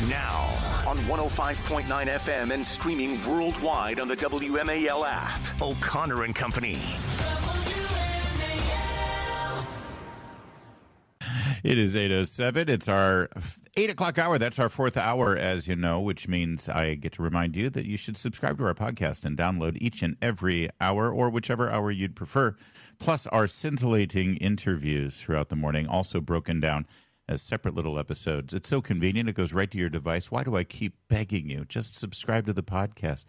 Now, on 105.9 FM and streaming worldwide on the WMAL app, O'Connor and Company. It is 8:07. It's our 8 o'clock hour. That's our fourth hour, as you know, which means I get to remind you that you should subscribe to our podcast and download each and every hour, or whichever hour you'd prefer, plus our scintillating interviews throughout the morning, also broken down as separate little episodes. It's so convenient. It goes right to your device. Why do I keep begging you? Just subscribe to the podcast.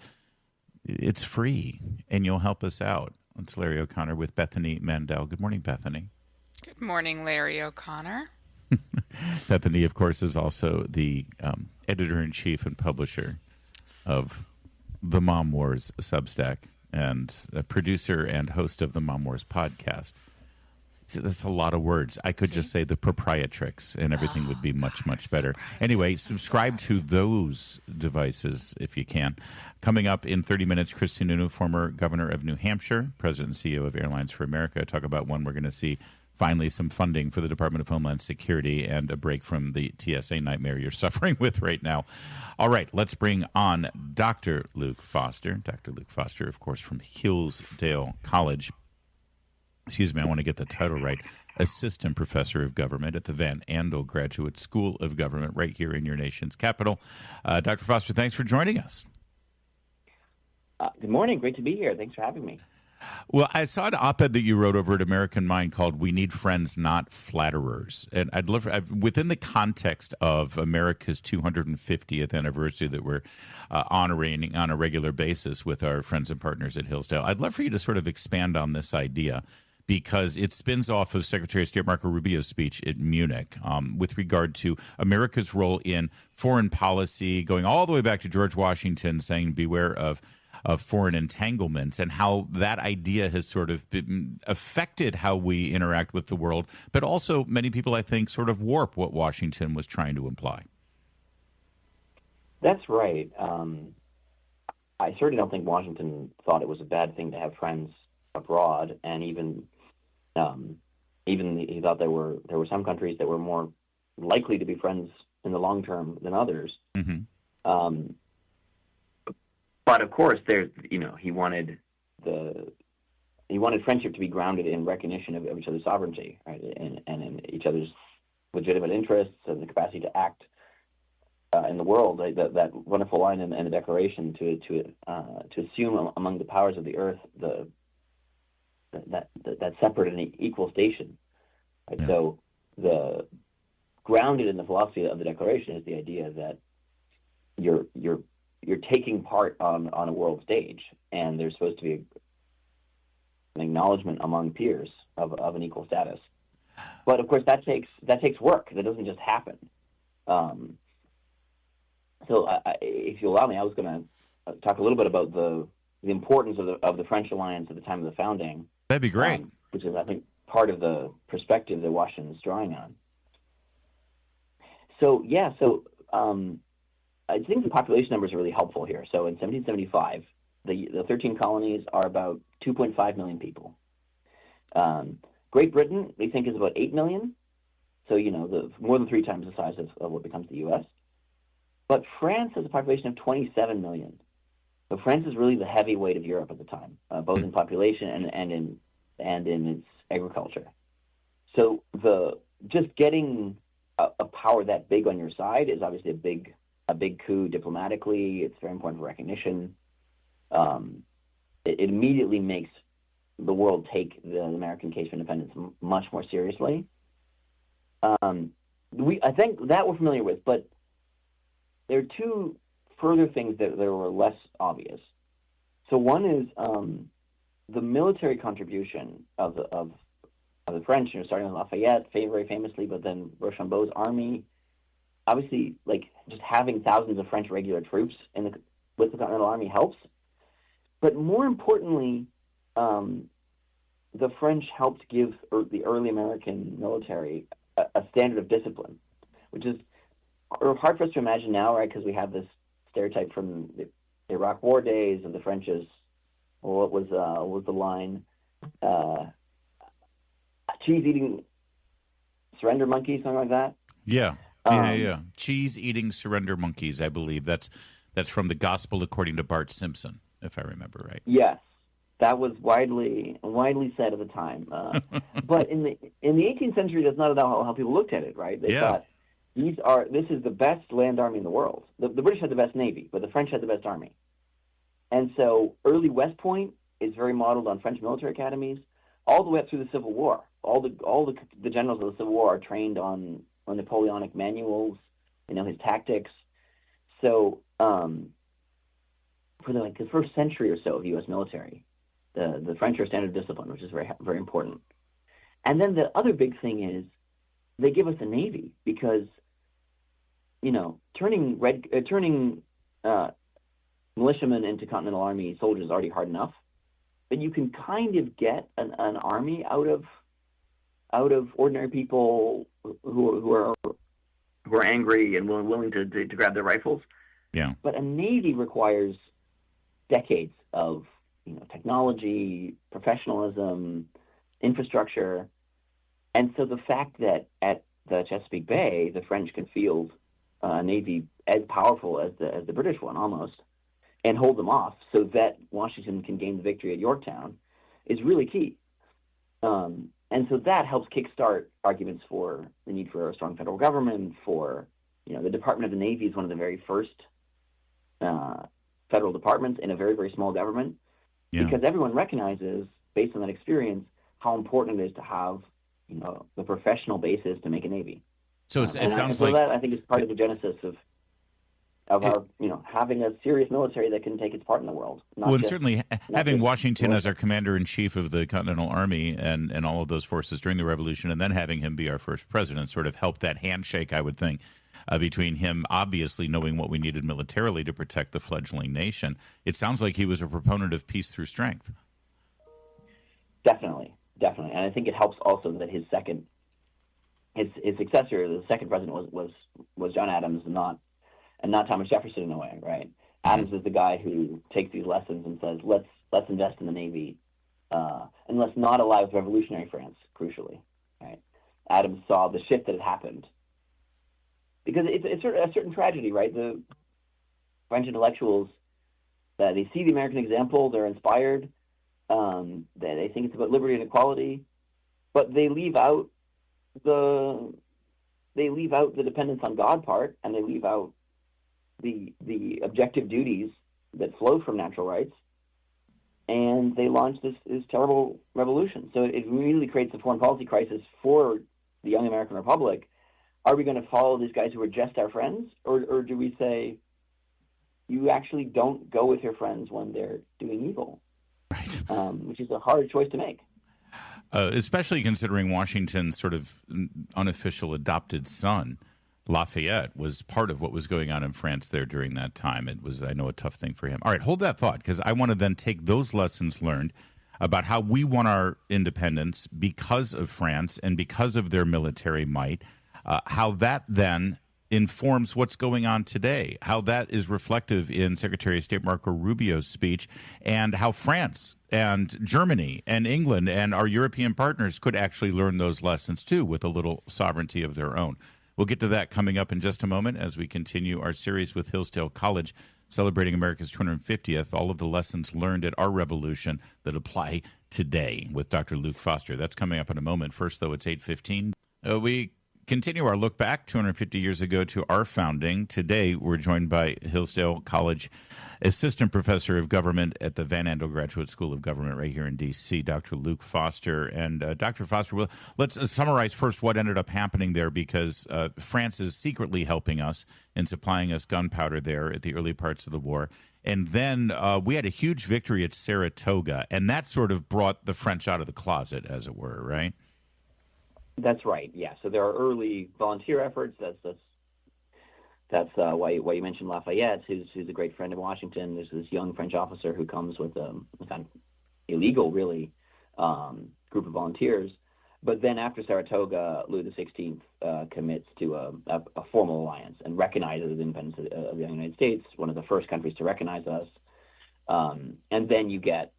It's free, and you'll help us out. It's Larry O'Connor with Bethany Mandel. Good morning, Bethany. Good morning, Larry O'Connor. Bethany, of course, is also the editor-in-chief and publisher of the Mom Wars Substack and a producer and host of the Mom Wars podcast. See, that's a lot of words. I could just say the proprietrix and everything would be much, much better. Anyway, subscribe to those devices if you can. Coming up in 30 minutes, Chris Sununu, former governor of New Hampshire, president and CEO of Airlines for America, talk about when we're going to see finally some funding for the Department of Homeland Security and a break from the TSA nightmare you're suffering with right now. All right, let's bring on Dr. Luke Foster. Dr. Luke Foster, of course, from Hillsdale College. Excuse me, I want to get the title right. Assistant Professor of Government at the Van Andel Graduate School of Government right here in your nation's capital. Dr. Foster, thanks for joining us. Good morning. Great to be here. Thanks for having me. Well, I saw an op-ed that you wrote over at American Mind called "We Need Friends, Not Flatterers," and I'd love, within the context of America's 250th anniversary that we're honoring on a regular basis with our friends and partners at Hillsdale, I'd love for you to sort of expand on this idea, because it spins off of Secretary of State Marco Rubio's speech at Munich with regard to America's role in foreign policy, going all the way back to George Washington saying, beware of foreign entanglements, and how that idea has sort of affected how we interact with the world, but also many people, I think, sort of warp what Washington was trying to imply. That's right. I certainly don't think Washington thought it was a bad thing to have friends abroad, and even he thought there were some countries that were more likely to be friends in the long term than others. Mm-hmm. But of course, he wanted friendship to be grounded in recognition of each other's sovereignty, right, and in each other's legitimate interests and the capacity to act in the world. That wonderful line in the Declaration to assume among the powers of the earth that separate and equal station. Right? Yeah. So the grounded in the philosophy of the Declaration is the idea that you're taking part on a world stage, and there's supposed to be an acknowledgement among peers of an equal status. But of course, that takes work. That doesn't just happen. So, if you allow me, I was going to talk a little bit about the importance of the French alliance at the time of the founding. That'd be great. Which is, I think, part of the perspective that Washington's drawing on. So, yeah. I think the population numbers are really helpful here. So in 1775, the 13 colonies are about 2.5 million people. Great Britain, we think, is about 8 million. So, more than 3 times the size of what becomes the U.S. But France has a population of 27 million. So France is really the heavyweight of Europe at the time, both in population and in its agriculture. So just getting a power that big on your side is obviously a big coup diplomatically. It's very important for recognition. It immediately makes the world take the American case for independence much more seriously. I think that we're familiar with, but there are 2 further things that were less obvious. So one is the military contribution of the French, starting with Lafayette, very famously, but then Rochambeau's army. Obviously, just having thousands of French regular troops with the Continental Army helps. But more importantly, the French helped give the early American military a standard of discipline, which is hard for us to imagine now, right? Because we have this stereotype from the Iraq War days of the French as, what was the line? Cheese-eating surrender monkeys, something like that. Yeah. Yeah. Cheese-eating surrender monkeys, I believe. That's from the Gospel according to Bart Simpson, if I remember right. Yes, that was widely said at the time. But in the 18th century, that's not at all how people looked at it, right? They thought this is the best land army in the world. The British had the best navy, but the French had the best army. And so early West Point is very modeled on French military academies, all the way up through the Civil War. All the generals of the Civil War are trained on Napoleonic manuals, his tactics. So for the first century or so of U.S. military, the French are standard discipline, which is very, very important. And then the other big thing is they give us a navy because, turning militiamen into Continental Army soldiers is already hard enough. But you can kind of get an army out of ordinary people who are angry and willing to grab their rifles. Yeah. But a navy requires decades of technology, professionalism, infrastructure, and so the fact that at the Chesapeake Bay the French can field a navy as powerful as the British one almost, and hold them off so that Washington can gain the victory at Yorktown is really key. And so that helps kickstart arguments for the need for a strong federal government, for, the Department of the Navy is one of the very first federal departments in a very, very small government, because everyone recognizes, based on that experience, how important it is to have, the professional basis to make a Navy. So it sounds like that, I think, is part of the genesis of our, having a serious military that can take its part in the world. And certainly having Washington as our commander-in-chief of the Continental Army and all of those forces during the Revolution, and then having him be our first president sort of helped that handshake, I would think, between him obviously knowing what we needed militarily to protect the fledgling nation. It sounds like he was a proponent of peace through strength. Definitely. And I think it helps also that his successor, the second president, was John Adams and not Thomas Jefferson in a way, right? Adams is the guy who takes these lessons and says, let's invest in the Navy, and let's not ally with revolutionary France, crucially, right? Adams saw the shift that had happened. Because it's a certain tragedy, right? The French intellectuals, they see the American example, they're inspired, they think it's about liberty and equality, but they leave out the dependence on God part, and they leave out the objective duties that flow from natural rights, and they launch this terrible revolution. So it really creates a foreign policy crisis for the young American Republic. Are we going to follow these guys who are just our friends, or do we say, you actually don't go with your friends when they're doing evil? Right. Which is a hard choice to make. Especially considering Washington's sort of unofficial adopted son, Lafayette, was part of what was going on in France there during that time. It was, I know, a tough thing for him. All right, hold that thought, because I want to then take those lessons learned about how we won our independence because of France and because of their military might, how that then informs what's going on today, how that is reflective in Secretary of State Marco Rubio's speech, and how France and Germany and England and our European partners could actually learn those lessons too with a little sovereignty of their own. We'll get to that coming up in just a moment as we continue our series with Hillsdale College, celebrating America's 250th, all of the lessons learned at our revolution that apply today with Dr. Luke Foster. That's coming up in a moment. First, though, it's 8:15. We continue our look back 250 years ago to our founding. Today, we're joined by Hillsdale College Assistant Professor of Government at the Van Andel Graduate School of Government right here in D.C., Dr. Luke Foster. And Dr. Foster, let's summarize first what ended up happening there, because France is secretly helping us in supplying us gunpowder there at the early parts of the war. And then we had a huge victory at Saratoga, and that sort of brought the French out of the closet, as it were, right? That's right. Yeah. So there are early volunteer efforts. That's why you mentioned Lafayette, who's a great friend of Washington. There's this young French officer who comes with a kind of illegal, really, group of volunteers. But then after Saratoga, Louis XVI commits to a formal alliance and recognizes the independence of the United States, one of the first countries to recognize us. And then you get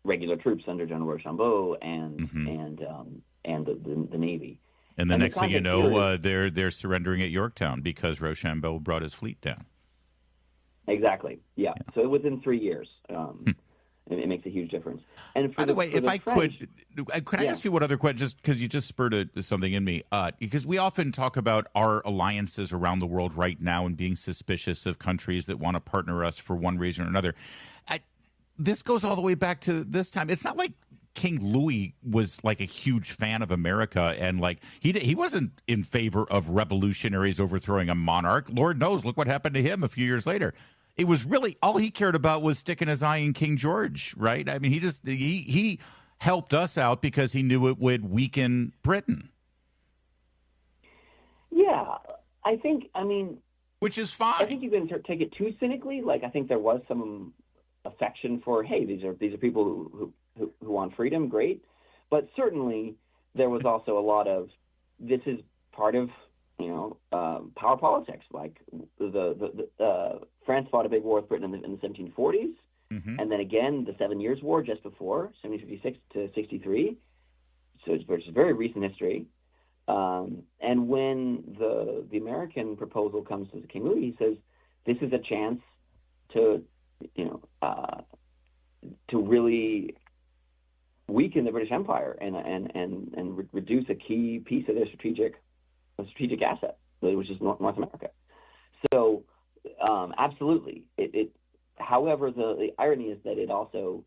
regular troops under General Rochambeau and the Navy. And the next thing you context know, here they're surrendering at Yorktown because Rochambeau brought his fleet down. exactly, yeah. So within 3 years, it makes a huge difference. And for By the way, if I French, could I ask you one other question, just because you just spurred something in me? Because we often talk about our alliances around the world right now and being suspicious of countries that want to partner us for one reason or another. This goes all the way back to this time. It's not like King Louis was like a huge fan of America, and like he wasn't in favor of revolutionaries overthrowing a monarch. Lord knows, look what happened to him a few years later. It was really all he cared about was sticking his eye in King George, right? I mean, he helped us out because he knew it would weaken Britain. Yeah, which is fine. I think you can take it too cynically. Like, I think there was some affection for, hey, these are people who want freedom, great. But certainly there was also a lot of, this is part of, power politics. Like France fought a big war with Britain in the 1740s, and then again the 7 Years' War just before, 1756 to 63. So it's very recent history. And when the American proposal comes to King Louis, he says this is a chance to really weaken the British Empire and reduce a key piece of their strategic asset, which is North America. So absolutely, however, the irony is that it also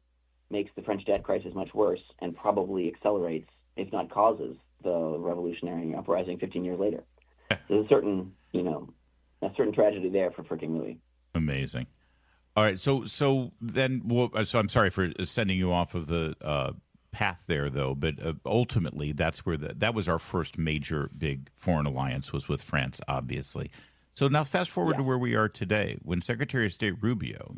makes the French debt crisis much worse and probably accelerates, if not causes, the revolutionary uprising 15 years later. So there's a certain tragedy there for King Louis. Amazing. All right, so I'm sorry for sending you off of the path there, though, but ultimately that's where that was our first major big foreign alliance was with France, obviously. So now fast forward to where we are today, when Secretary of State Rubio,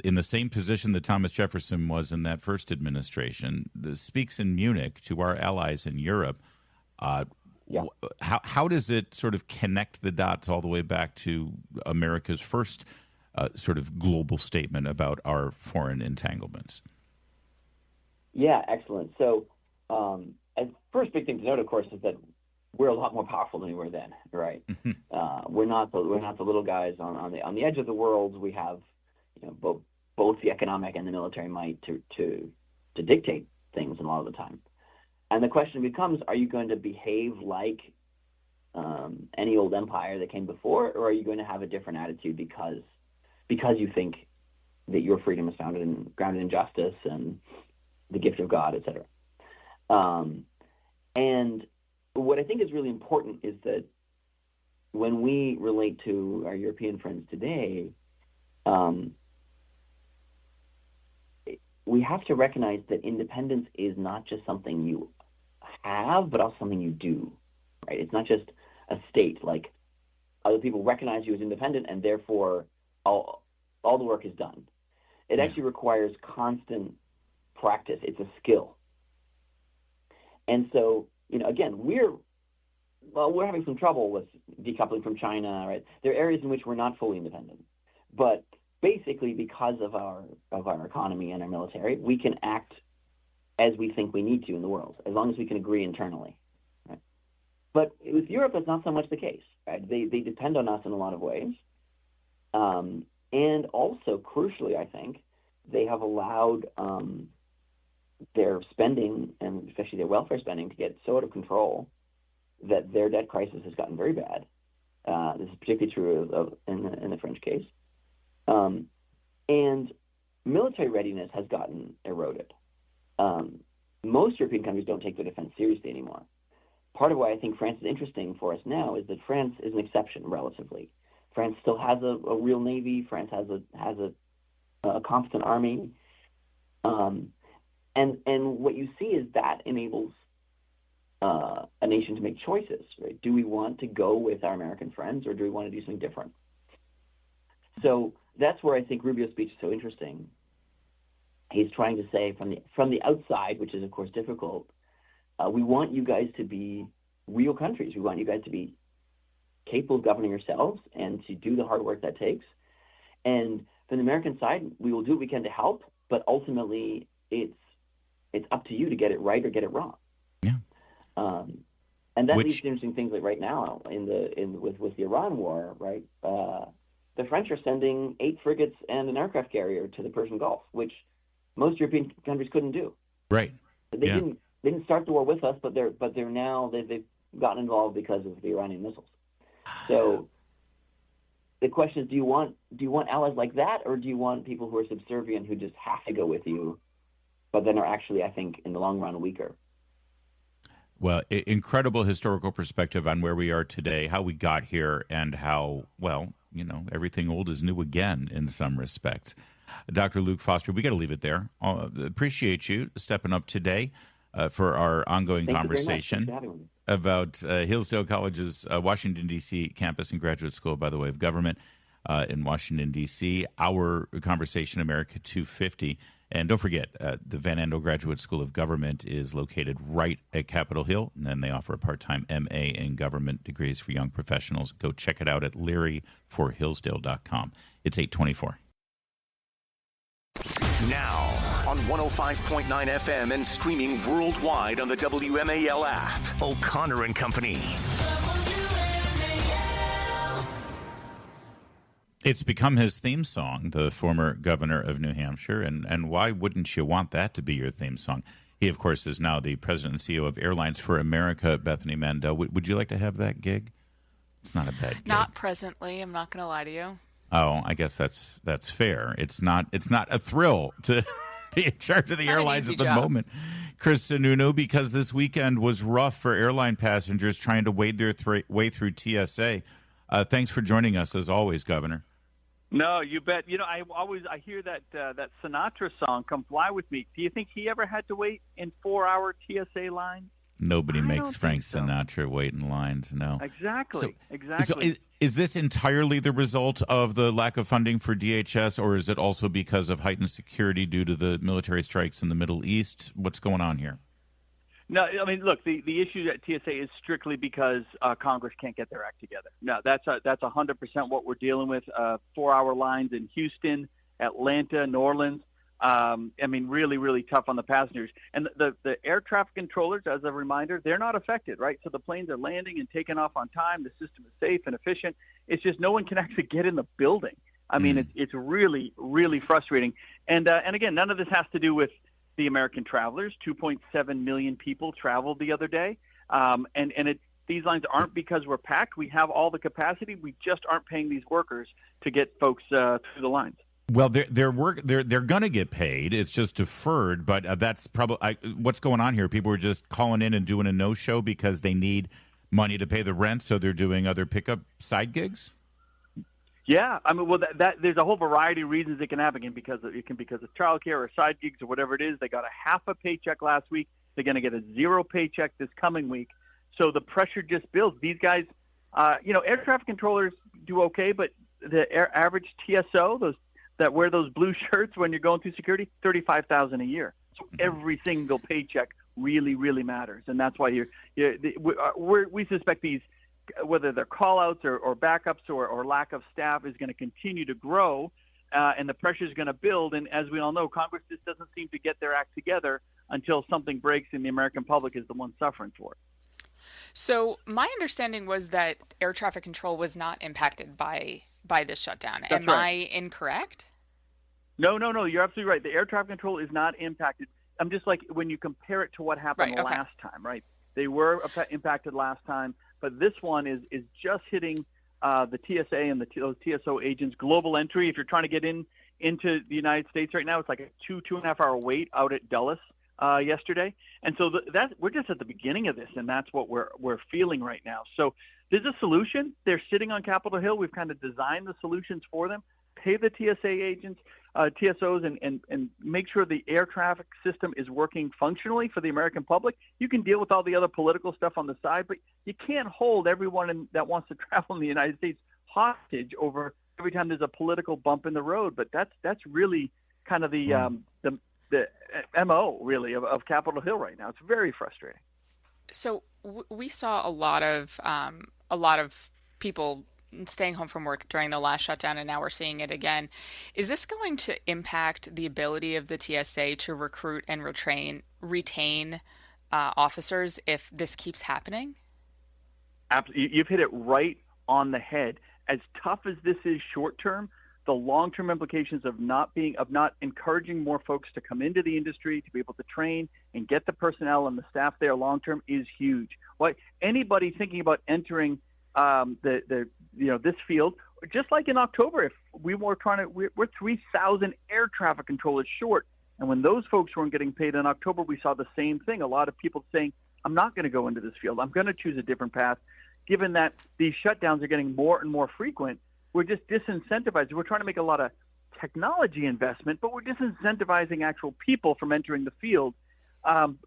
in the same position that Thomas Jefferson was in that first administration, speaks in Munich to our allies in Europe. How does it sort of connect the dots all the way back to America's first sort of global statement about our foreign entanglements? Yeah, excellent. So, first big thing to note, of course, is that we're a lot more powerful than we were then, right? We're not the little guys on the edge of the world. We have, both the economic and the military might to dictate things a lot of the time. And the question becomes: are you going to behave like any old empire that came before, or are you going to have a different attitude because you think that your freedom is grounded in justice and the gift of God, etc. And what I think is really important is that when we relate to our European friends today, we have to recognize that independence is not just something you have, but also something you do, right? It's not just a state. Like, other people recognize you as independent, and therefore all the work is done. It actually requires constant practice. It's a skill. And so, again, we're having some trouble with decoupling from China, right? There are areas in which we're not fully independent, but basically because of our economy and our military, we can act as we think we need to in the world, as long as we can agree internally, right? But with Europe, that's not so much the case, right? They depend on us in a lot of ways. And also, crucially, I think, they have allowed their spending, and especially their welfare spending, to get so out of control that their debt crisis has gotten very bad. This is particularly true in the French case. And military readiness has gotten eroded. Most European countries don't take their defense seriously anymore. Part of why I think France is interesting for us now is that France is an exception, relatively. France still has a real navy. France has a competent army. And what you see is that enables a nation to make choices, right? Do we want to go with our American friends, or do we want to do something different? So that's where I think Rubio's speech is so interesting. He's trying to say from the outside, which is of course difficult, we want you guys to be real countries. We want you guys to be capable of governing yourselves and to do the hard work that takes. And from the American side, we will do what we can to help, but ultimately it's up to you to get it right or get it wrong. Yeah. And that leads to interesting things like right now with the Iran war, right? The French are sending 8 frigates and an aircraft carrier to the Persian Gulf, which most European countries couldn't do. Right. They didn't start the war with us, but they're now they've gotten involved because of the Iranian missiles. So the question is, do you want allies like that, or do you want people who are subservient who just have to go with you, but then are actually, I think, in the long run, weaker? Well, incredible historical perspective on where we are today, how we got here, and how, well, everything old is new again in some respects. Dr. Luke Foster, we got to leave it there. Appreciate you stepping up today for our ongoing conversation about Hillsdale College's Washington, D.C. campus and graduate school, by the way, of government in Washington, D.C. Our conversation, America 250. And don't forget, the Van Andel Graduate School of Government is located right at Capitol Hill, and then they offer a part-time MA in government degrees for young professionals. Go check it out at LearyforHillsdale.com. It's 8:24. Now, on 105.9 FM and streaming worldwide on the WMAL app, O'Connor and Company. It's become his theme song, the former governor of New Hampshire, and why wouldn't you want that to be your theme song? He, of course, is now the president and CEO of Airlines for America, Bethany Mandel. Would you like to have that gig? It's not a bad gig. Not presently. I'm not going to lie to you. Oh, I guess that's fair. It's not a thrill to be in charge of the airlines at the moment. Chris Sununu, because this weekend was rough for airline passengers trying to wade their way through TSA. Thanks for joining us, as always, Governor. No, you bet. I hear that Sinatra song, "Come Fly With Me." Do you think he ever had to wait in 4-hour TSA lines? Nobody makes Frank Sinatra wait in lines, no. Exactly. So is this entirely the result of the lack of funding for DHS, or is it also because of heightened security due to the military strikes in the Middle East? What's going on here? No, I mean, look, the issue at TSA is strictly because Congress can't get their act together. No, that's 100% what we're dealing with. 4-hour lines in Houston, Atlanta, New Orleans. I mean, really, really tough on the passengers. And the air traffic controllers, as a reminder, they're not affected, right? So the planes are landing and taking off on time. The system is safe and efficient. It's just no one can actually get in the building. I mean, it's really, really frustrating. And again, none of this has to do with the American travelers. 2.7 million people traveled the other day. These lines aren't because we're packed. We have all the capacity. We just aren't paying these workers to get folks through the lines. Well, they're going to get paid. It's just deferred, but that's probably what's going on here. People are just calling in and doing a no-show because they need money to pay the rent, so they're doing other pickup side gigs. Yeah, I mean, well, that there's a whole variety of reasons it can happen. Because of childcare or side gigs or whatever it is. They got a half a paycheck last week. They're going to get a 0 paycheck this coming week. So the pressure just builds. These guys, air traffic controllers do okay, but the average TSO, those that wear those blue shirts when you're going through security, $35,000 a year. So every single paycheck really, really matters, and that's why we suspect these, whether they're call-outs or backups or lack of staff, is going to continue to grow, and the pressure is going to build. And as we all know, Congress just doesn't seem to get their act together until something breaks, and the American public is the one suffering for it. So my understanding was that air traffic control was not impacted by this shutdown. That's right. I incorrect? No, you're absolutely right. The air traffic control is not impacted. I'm just like, when you compare it to what happened last time, right? They were impacted last time, but this one is just hitting the TSA and those TSO agents' global entry. If you're trying to get into the United States right now, it's like a 2.5 hour wait out at Dulles yesterday. And so we're just at the beginning of this, and that's what we're feeling right now. So there's a solution. They're sitting on Capitol Hill. We've kind of designed the solutions for them. Pay the TSA agents, TSOs, and make sure the air traffic system is working functionally for the American public. You can deal with all the other political stuff on the side, but you can't hold everyone that wants to travel in the United States hostage over every time there's a political bump in the road. But that's really kind of the MO really of Capitol Hill right now. It's very frustrating. So we saw a lot of people staying home from work during the last shutdown, and now we're seeing it again. Is this going to impact the ability of the TSA to recruit and retain officers if this keeps happening? You've hit it right on the head. As tough as this is short term, the long-term implications of not encouraging more folks to come into the industry, to be able to train and get the personnel and the staff there long-term is huge. Anybody thinking about entering this field, just like in October, if we were we're 3,000 air traffic controllers short. And when those folks weren't getting paid in October, we saw the same thing. A lot of people saying, I'm not going to go into this field. I'm going to choose a different path. Given that these shutdowns are getting more and more frequent, we're just disincentivized. We're trying to make a lot of technology investment, but we're disincentivizing actual people from entering the field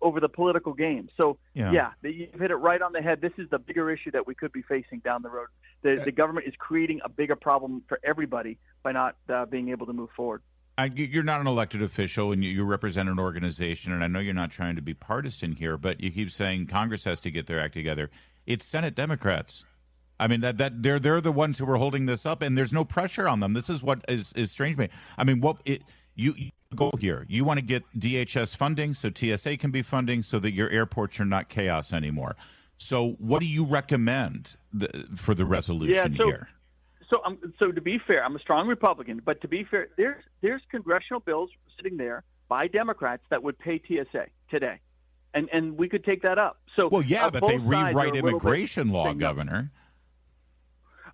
over the political game. So, you've hit it right on the head. This is the bigger issue that we could be facing down the road. The government is creating a bigger problem for everybody by not being able to move forward. You're not an elected official, and you represent an organization, and I know you're not trying to be partisan here, but you keep saying Congress has to get their act together. It's Senate Democrats. I mean, that they're the ones who are holding this up, and there's no pressure on them. This is what is strange to me. I mean, you go here. You want to get DHS funding so TSA can be funding so that your airports are not chaos anymore. So what do you recommend for the resolution here? So to be fair, I'm a strong Republican, but to be fair, there's congressional bills sitting there by Democrats that would pay TSA today, and we could take that up. So but they rewrite immigration law, Governor.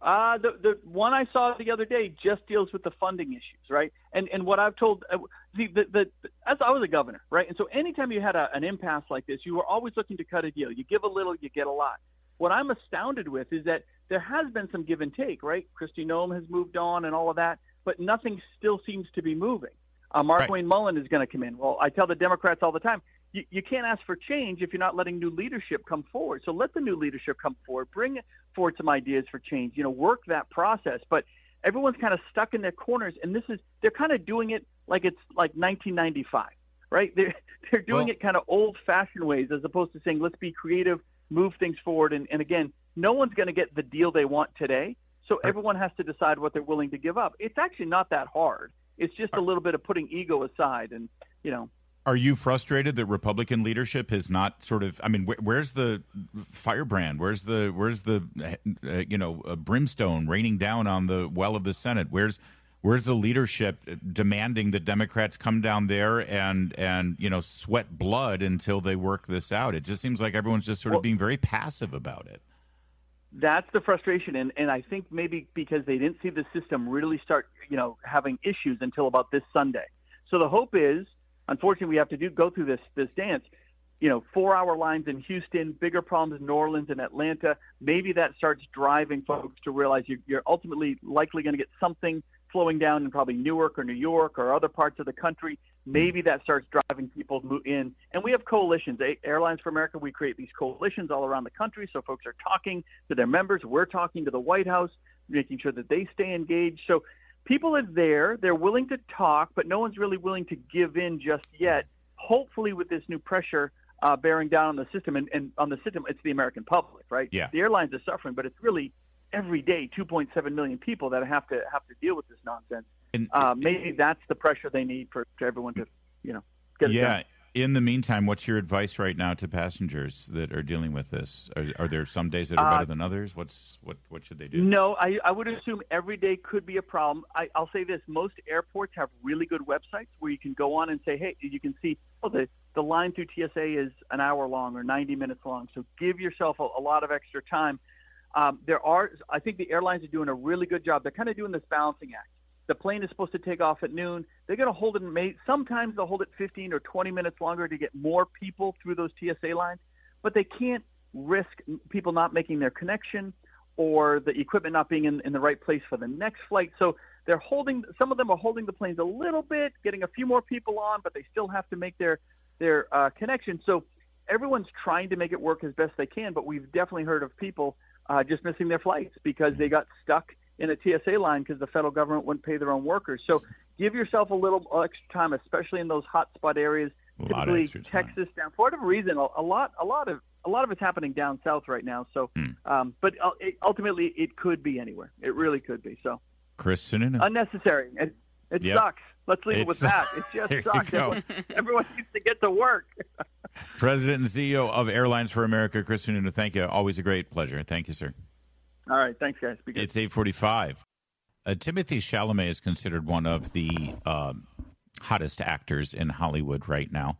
The one I saw the other day just deals with the funding issues, right? And what I've told, as I was a governor, right? And so anytime you had an impasse like this, you were always looking to cut a deal. You give a little, you get a lot. What I'm astounded with is that there has been some give and take, right? Kristi Noem has moved on and all of that, but nothing still seems to be moving. Markwayne Mullin is going to come in. Well, I tell the Democrats all the time, you can't ask for change if you're not letting new leadership come forward. So let the new leadership come forward, bring forward some ideas for change, work that process. But everyone's kind of stuck in their corners, and they're kind of doing it like it's like 1995, right? They're doing it kind of old-fashioned ways as opposed to saying, let's be creative, move things forward. And again, no one's going to get the deal they want today. So everyone has to decide what they're willing to give up. It's actually not that hard. It's just a little bit of putting ego aside and, Are you frustrated that Republican leadership has not sort of? I mean, where's the firebrand? Where's the brimstone raining down on the well of the Senate? Where's the leadership demanding that Democrats come down there and sweat blood until they work this out? It just seems like everyone's just sort of being very passive about it. That's the frustration, and I think maybe because they didn't see the system really start having issues until about this Sunday. So the hope is, unfortunately, we have to go through this dance. 4-hour lines in Houston, bigger problems in New Orleans and Atlanta. Maybe that starts driving folks to realize you're ultimately likely going to get something flowing down in probably Newark or New York or other parts of the country. Maybe that starts driving people to move in. And we have coalitions. Airlines for America, we create these coalitions all around the country. So folks are talking to their members. We're talking to the White House, making sure that they stay engaged. So people are there. They're willing to talk, but no one's really willing to give in just yet. Hopefully with this new pressure bearing down on the system, and on the system, it's the American public, right? Yeah. The airlines are suffering, but it's really every day 2.7 million people that have to deal with this nonsense. And maybe that's the pressure they need for everyone to, get it done. In the meantime, what's your advice right now to passengers that are dealing with this? Are there some days that are better than others? What should they do? No, I would assume every day could be a problem. I'll say this: most airports have really good websites where you can go on and say, hey, you can see, the line through TSA is an hour long or 90 minutes long. So give yourself a lot of extra time. I think the airlines are doing a really good job. They're kind of doing this balancing act. The plane is supposed to take off at noon. They're going to hold it sometimes they'll hold it 15 or 20 minutes longer to get more people through those TSA lines, but they can't risk people not making their connection or the equipment not being in the right place for the next flight. So some of them are holding the planes a little bit, getting a few more people on, but they still have to make their connection. So everyone's trying to make it work as best they can, but we've definitely heard of people just missing their flights because they got stuck in a TSA line because the federal government wouldn't pay their own workers. So give yourself a little extra time, especially in those hotspot areas. Typically, Texas down for whatever reason, a lot of it's happening down south right now. So, but ultimately, it could be anywhere. It really could be. So, Chris Sununu. Unnecessary. It sucks. Let's leave it with that. It just sucks. Everyone needs to get to work. President and CEO of Airlines for America, Chris Sununu, thank you. Always a great pleasure. Thank you, sir. All right. Thanks, guys. Be good. It's 8:45. Timothée Chalamet is considered one of the hottest actors in Hollywood right now.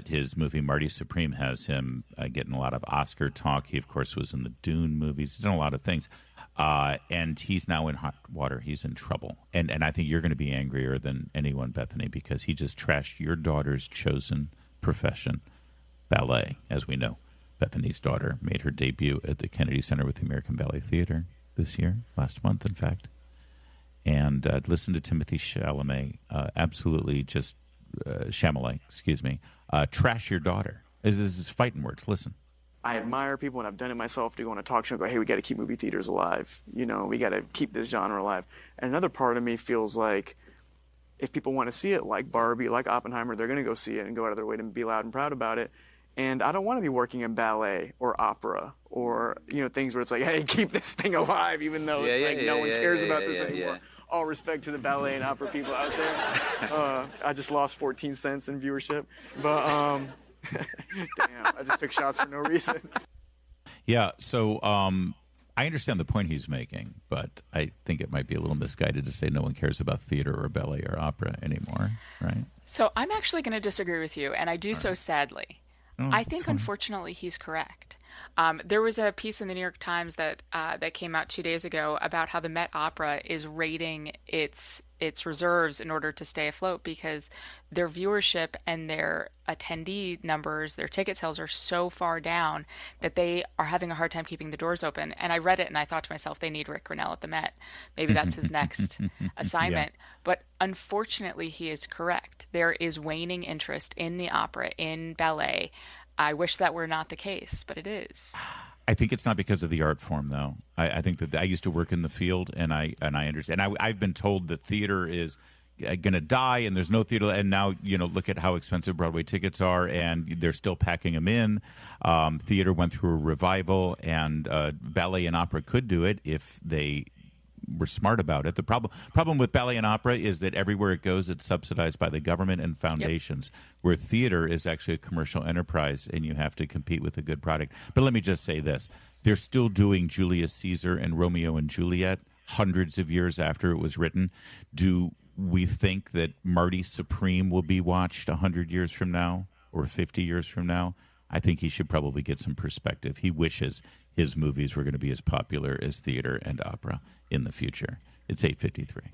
His movie Marty Supreme has him getting a lot of Oscar talk. He, of course, was in the Dune movies. He's done a lot of things. And he's now in hot water. He's in trouble. And I think you're going to be angrier than anyone, Bethany, because he just trashed your daughter's chosen profession, ballet. As we know, Bethany's daughter made her debut at the Kennedy Center with the American Ballet Theater this year, last month, in fact. And listen to Timothée Chalamet, absolutely just Chamelet, excuse me, trash your daughter. This is fighting words. Listen. I admire people, and I've done it myself, to go on a talk show and go, hey, we got to keep movie theaters alive. You know, we got to keep this genre alive. And another part of me feels like if people want to see it, like Barbie, like Oppenheimer, they're going to go see it and go out of their way to be loud and proud about it. And I don't want to be working in ballet or opera or, you know, things where it's like, hey, keep this thing alive, even though no one cares about this anymore. All respect to the ballet and opera people out there. I just lost 14 cents in viewership. But, damn, I just took shots for no reason. Yeah, so I understand the point he's making, but I think it might be a little misguided to say no one cares about theater or ballet or opera anymore, right? So I'm actually going to disagree with you, and I do so sadly. I think, unfortunately, he's correct. There was a piece in the New York Times that came out 2 days ago about how the Met Opera is raiding its reserves in order to stay afloat because their viewership and their attendee numbers, their ticket sales are so far down that they are having a hard time keeping the doors open. And I read it and I thought to myself, they need Rick Grinnell at the Met. Maybe that's his next assignment. Yeah. But unfortunately, he is correct. There is waning interest in the opera, in ballet. I wish that were not the case, but it is. I think it's not because of the art form, though. I think that I used to work in the field, and I understand. I've been told that theater is going to die, and there's no theater. And now, you know, look at how expensive Broadway tickets are, and they're still packing them in. Theater went through a revival, and ballet and opera could do it if they were smart about it. The problem with ballet and opera is that everywhere it goes, it's subsidized by the government and foundations, where theater is actually a commercial enterprise and you have to compete with a good product. But let me just say this. They're still doing Julius Caesar and Romeo and Juliet hundreds of years after it was written. Do we think that Marty Supreme will be watched 100 years from now or 50 years from now? I think he should probably get some perspective. He wishes his movies were going to be as popular as theater and opera in the future. It's 8:53.